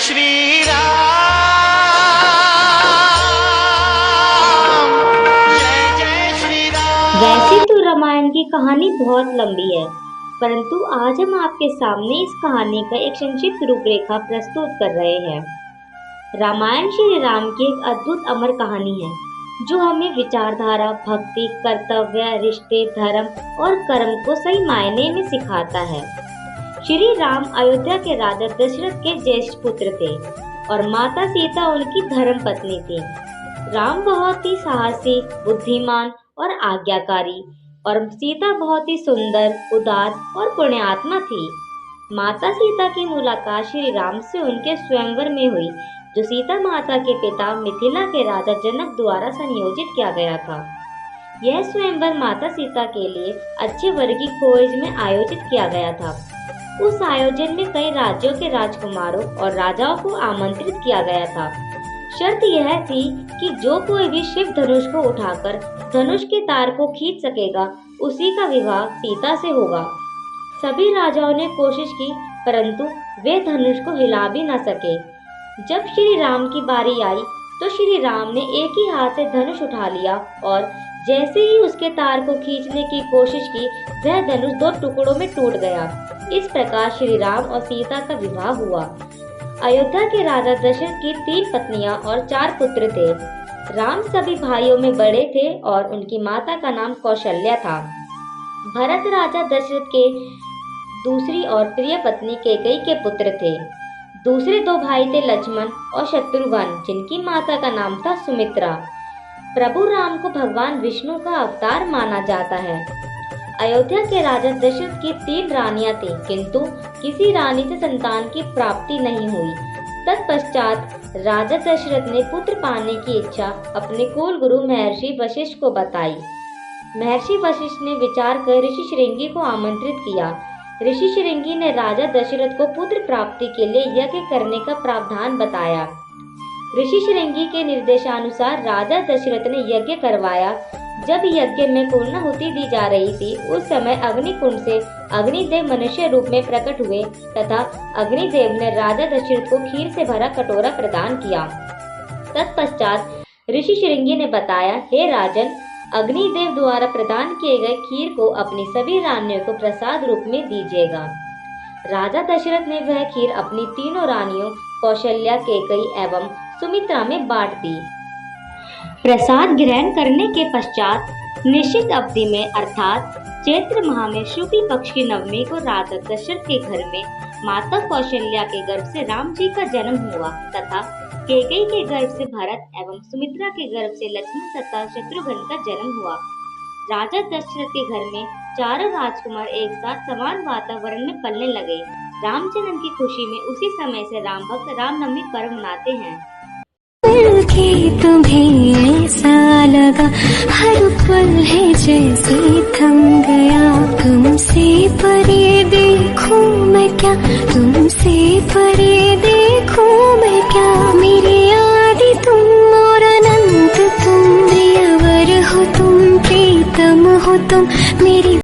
श्री राम, जय श्री राम। वैसे तो रामायण की कहानी बहुत लंबी है, परंतु आज हम आपके सामने इस कहानी का एक संक्षिप्त रूपरेखा प्रस्तुत कर रहे हैं। रामायण श्री राम की एक अद्भुत अमर कहानी है जो हमें विचारधारा, भक्ति, कर्तव्य, रिश्ते, धर्म और कर्म को सही मायने में सिखाता है। श्री राम अयोध्या के राजा दशरथ के ज्येष्ठ पुत्र थे और माता सीता उनकी धर्म पत्नी थी। राम बहुत ही साहसी, बुद्धिमान और आज्ञाकारी और सीता बहुत ही सुंदर, उदार और पुण्यात्मा थी। माता सीता की मुलाकात श्री राम से उनके स्वयंवर में हुई, जो सीता माता के पिता मिथिला के राजा जनक द्वारा संयोजित किया गया था। यह स्वयंवर माता सीता के लिए अच्छे वर की खोज में आयोजित किया गया था। उस आयोजन में कई राज्यों के राजकुमारों और राजाओं को आमंत्रित किया गया था। शर्त यह थी कि जो कोई भी शिव धनुष को उठाकर धनुष के तार को खींच सकेगा, उसी का विवाह सीता से होगा। सभी राजाओं ने कोशिश की, परंतु वे धनुष को हिला भी न सके। जब श्री राम की बारी आई तो श्री राम ने एक ही हाथ से धनुष उठा लिया और जैसे ही उसके तार को खींचने की कोशिश की, वह धनुष दो टुकड़ों में टूट गया। इस प्रकार श्री राम और सीता का विवाह हुआ। अयोध्या के राजा दशरथ की 3 पत्नियां और 4 पुत्र थे। राम सभी भाइयों में बड़े थे और उनकी माता का नाम कौशल्या था। भरत राजा दशरथ के दूसरी और प्रिय पत्नी कैकेयी के पुत्र थे। दूसरे 2 भाई थे लक्ष्मण और शत्रुघ्न, जिनकी माता का नाम था सुमित्रा। प्रभु राम को भगवान विष्णु का अवतार माना जाता है। अयोध्या के राजा दशरथ की 3 रानियां थीं, किंतु किसी रानी से संतान की प्राप्ति नहीं हुई। तत्पश्चात राजा दशरथ ने पुत्र पाने की इच्छा अपने कुल गुरु महर्षि वशिष्ठ को बताई। महर्षि वशिष्ठ ने विचार कर ऋषि श्रृंगी को आमंत्रित किया। ऋषि श्रृंगी ने राजा दशरथ को पुत्र प्राप्ति के लिए यज्ञ करने का प्रावधान बताया। ऋषि श्रृंगी के निर्देशानुसार राजा दशरथ ने यज्ञ करवाया। जब यज्ञ में पूर्णाहुति दी जा रही थी, उस समय अग्निकुंड से अग्निदेव मनुष्य रूप में प्रकट हुए तथा अग्निदेव ने राजा दशरथ को खीर से भरा कटोरा प्रदान किया। तत्पश्चात ऋषि श्रृंगी ने बताया, हे राजन, अग्निदेव द्वारा प्रदान किए गए खीर को अपनी सभी रानियों को प्रसाद रूप में दीजिएगा। राजा दशरथ ने वह खीर अपनी 3 रानियों कौशल्या, कैकेयी एवं सुमित्रा में बांट दी। प्रसाद ग्रहण करने के पश्चात निश्चित अवधि में अर्थात चैत्र माह में शुक्ल पक्ष की नवमी को राजा दशरथ के घर में माता कौशल्या के गर्भ से राम जी का जन्म हुआ तथा कैकेयी के गर्भ से भरत एवं सुमित्रा के गर्भ से लक्ष्मण तथा शत्रुघ्न का जन्म हुआ। राजा दशरथ के घर में 4 राजकुमार एक साथ समान वातावरण में पलने लगे। राम जन्म की खुशी में उसी समय से राम भक्त रामनवमी पर्व मनाते हैं। तुम्हें ऐसा लगा हर पल है जैसे थम गया, तुमसे परे देखूं मैं क्या, तुमसे परे